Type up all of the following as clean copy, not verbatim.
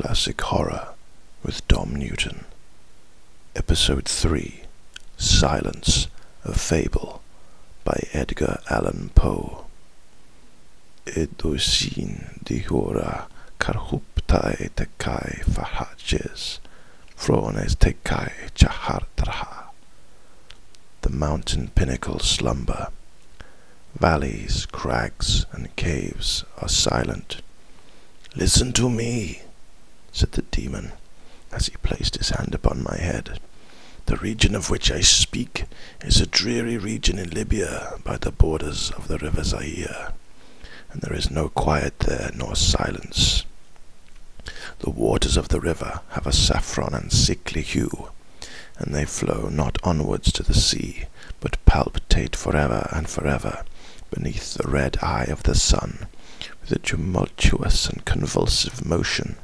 Classic Horror with Dom Newton. Episode 3, Silence of Fable by Edgar Allan Poe. Edosin dihora karhuptai tekai fahaches, frones tekai chahartraha. The mountain pinnacles slumber. Valleys, crags, and caves are silent. "Listen to me," said the demon, as he placed his hand upon my head. "The region of which I speak is a dreary region in Libya by the borders of the river Zaire, and there is no quiet there nor silence. The waters of the river have a saffron and sickly hue, and they flow not onwards to the sea, but palpitate forever and forever beneath the red eye of the sun, with a tumultuous and convulsive motion.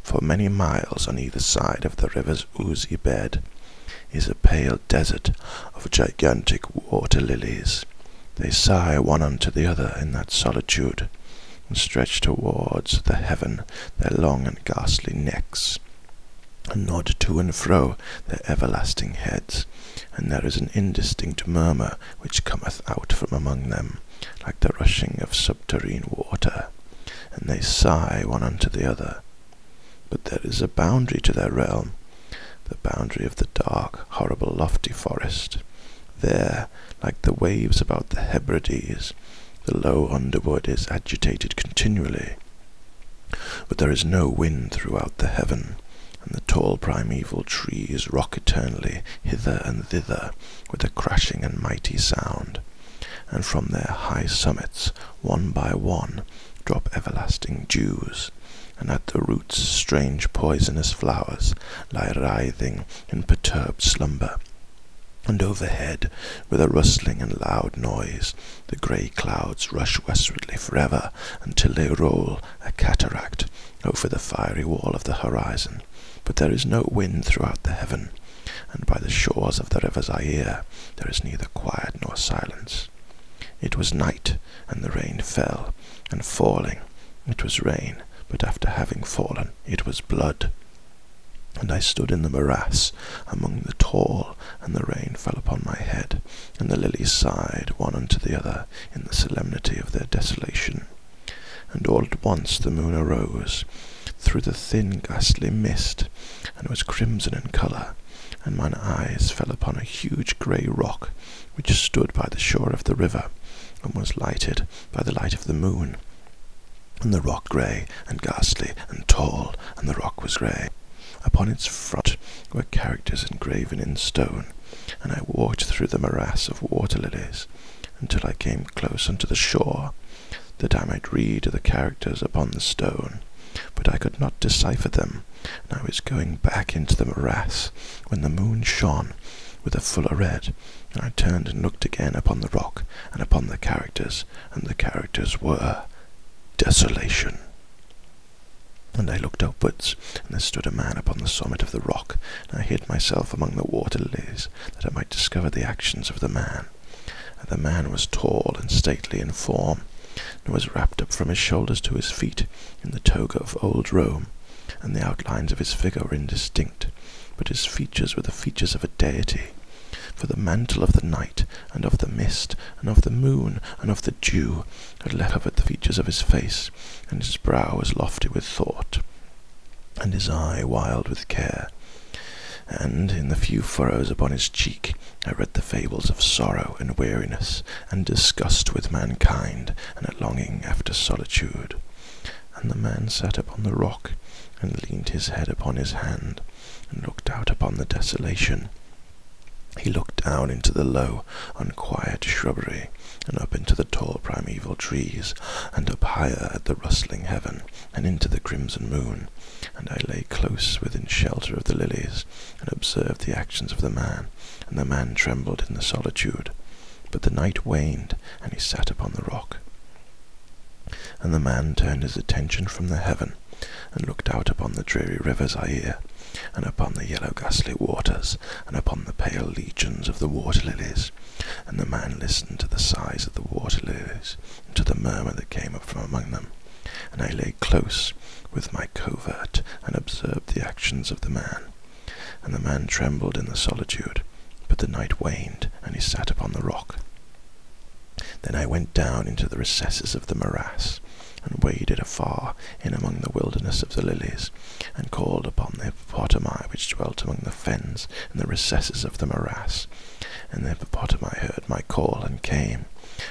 For many miles on either side of the river's oozy bed is a pale desert of gigantic water lilies. They sigh one unto the other in that solitude, and stretch towards the heaven their long and ghastly necks, and nod to and fro their everlasting heads, and there is an indistinct murmur which cometh out from among them, like the rushing of subterrene water, and they sigh one unto the other. But there is a boundary to their realm, the boundary of the dark, horrible, lofty forest. There, like the waves about the Hebrides, the low underwood is agitated continually, but there is no wind throughout the heaven, and the tall primeval trees rock eternally hither and thither with a crashing and mighty sound, and from their high summits, one by one, drop everlasting dews, and at the roots strange poisonous flowers lie writhing in perturbed slumber. And overhead, with a rustling and loud noise, the grey clouds rush westwardly forever until they roll, a cataract, over the fiery wall of the horizon. But there is no wind throughout the heaven, and by the shores of the river Zaire there is neither quiet nor silence. It was night, and the rain fell, and falling, it was rain, but after having fallen, it was blood. And I stood in the morass among the tall, and the rain fell upon my head, and the lilies sighed one unto the other in the solemnity of their desolation. And all at once the moon arose through the thin ghastly mist, and was crimson in colour, and mine eyes fell upon a huge grey rock which stood by the shore of the river, and was lighted by the light of the moon. And the rock grey and ghastly and tall, and the rock was grey. Upon its front were characters engraven in stone, and I walked through the morass of water lilies until I came close unto the shore, that I might read the characters upon the stone. But I could not decipher them, and I was going back into the morass when the moon shone with a fuller red, and I turned and looked again upon the rock and upon the characters, and the characters were desolation. And I looked upwards, and there stood a man upon the summit of the rock, and I hid myself among the water lilies, that I might discover the actions of the man. And the man was tall and stately in form, and was wrapped up from his shoulders to his feet in the toga of old Rome, and the outlines of his figure were indistinct, but his features were the features of a deity. For the mantle of the night, and of the mist, and of the moon, and of the dew, had covered the features of his face, and his brow was lofty with thought, and his eye wild with care. And in the few furrows upon his cheek I read the fables of sorrow and weariness, and disgust with mankind, and a longing after solitude. And the man sat upon the rock, and leaned his head upon his hand, and looked out upon the desolation. He looked down into the low, unquiet shrubbery, and up into the tall primeval trees, and up higher at the rustling heaven, and into the crimson moon. And I lay close within shelter of the lilies, and observed the actions of the man, and the man trembled in the solitude. But the night waned, and he sat upon the rock. And the man turned his attention from the heaven, and looked out upon the dreary river Zaire, and upon the yellow ghastly waters, and upon the pale legions of the water lilies. And the man listened to the sighs of the water lilies, and to the murmur that came up from among them. And I lay close with my covert and observed the actions of the man. And the man trembled in the solitude, but the night waned, and he sat upon the rock. Then I went down into the recesses of the morass, and waded afar in among the wilderness of the lilies, and called upon the hippopotami which dwelt among the fens in the recesses of the morass. And the hippopotami heard my call, and came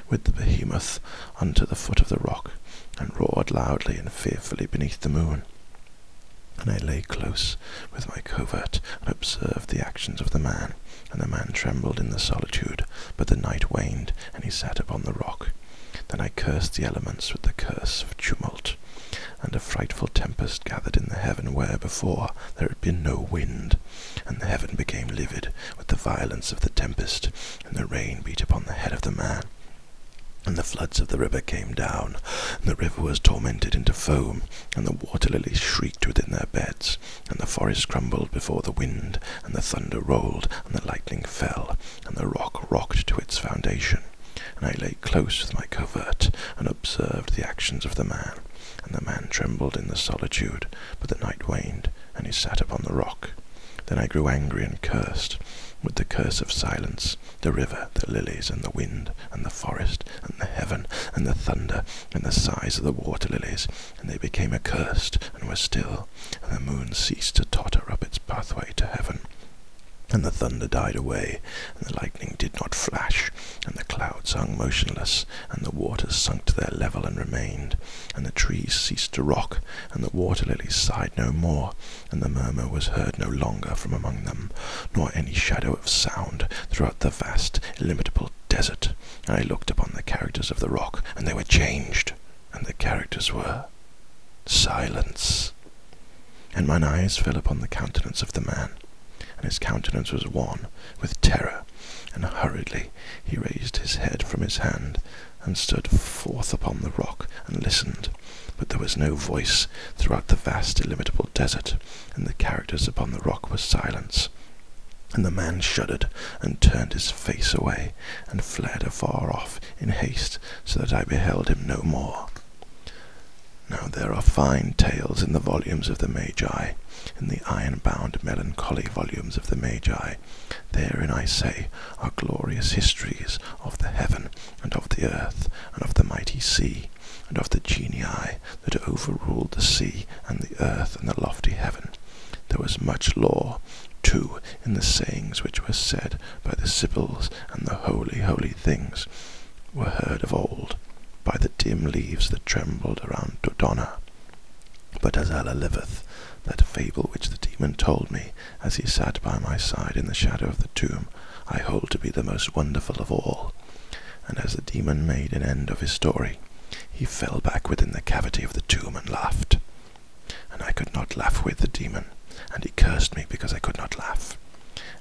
with the behemoth unto the foot of the rock, and roared loudly and fearfully beneath the moon. And I lay close with my covert, and observed the actions of the man. And the man trembled in the solitude, but the night waned, and he sat upon the rock. Then I cursed the elements with the curse of tumult, and a frightful tempest gathered in the heaven where before there had been no wind, and the heaven became livid with the violence of the tempest, and the rain beat upon the head of the man. And the floods of the river came down, and the river was tormented into foam, and the water lilies shrieked within their beds, and the forest crumbled before the wind, and the thunder rolled, and the lightning fell, and the rock rocked to its foundation. And I lay close with my covert, and observed the actions of the man. And the man trembled in the solitude, but the night waned, and he sat upon the rock. Then I grew angry and cursed with the curse of silence, the river, the lilies, and the wind, and the forest, and the heaven, and the thunder, and the sighs of the water lilies, and they became accursed, and were still, and the moon ceased to totter up its pathway to heaven. And the thunder died away, and the lightning did not flash, and the clouds hung motionless, and the waters sunk to their level and remained, and the trees ceased to rock, and the water lilies sighed no more, and the murmur was heard no longer from among them, nor any shadow of sound throughout the vast, illimitable desert. And I looked upon the characters of the rock, and they were changed, and the characters were silence. And mine eyes fell upon the countenance of the man, and his countenance was wan with terror, and hurriedly he raised his head from his hand, and stood forth upon the rock, and listened. But there was no voice throughout the vast illimitable desert, and the characters upon the rock were silence. And the man shuddered, and turned his face away, and fled afar off in haste, so that I beheld him no more. Now there are fine tales in the volumes of the Magi, in the iron-bound melancholy volumes of the Magi. Therein, I say, are glorious histories of the heaven, and of the earth, and of the mighty sea, and of the genii that overruled the sea, and the earth, and the lofty heaven. There was much lore, too, in the sayings which were said by the Sibyls, and the holy, holy things were heard of old, by the dim leaves that trembled around Dodona. But as Allah liveth, that fable which the demon told me as he sat by my side in the shadow of the tomb, I hold to be the most wonderful of all. And as the demon made an end of his story, he fell back within the cavity of the tomb and laughed. And I could not laugh with the demon, and he cursed me because I could not laugh.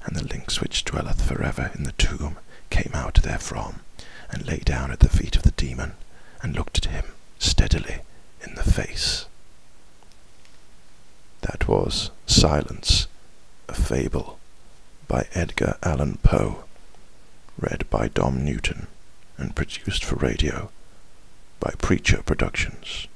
And the lynx which dwelleth forever in the tomb came out therefrom, and lay down at the feet of the demon, and looked at him steadily in the face. That was Silence, a Fable, by Edgar Allan Poe, read by Dom Newton, and produced for radio by Preacher Productions.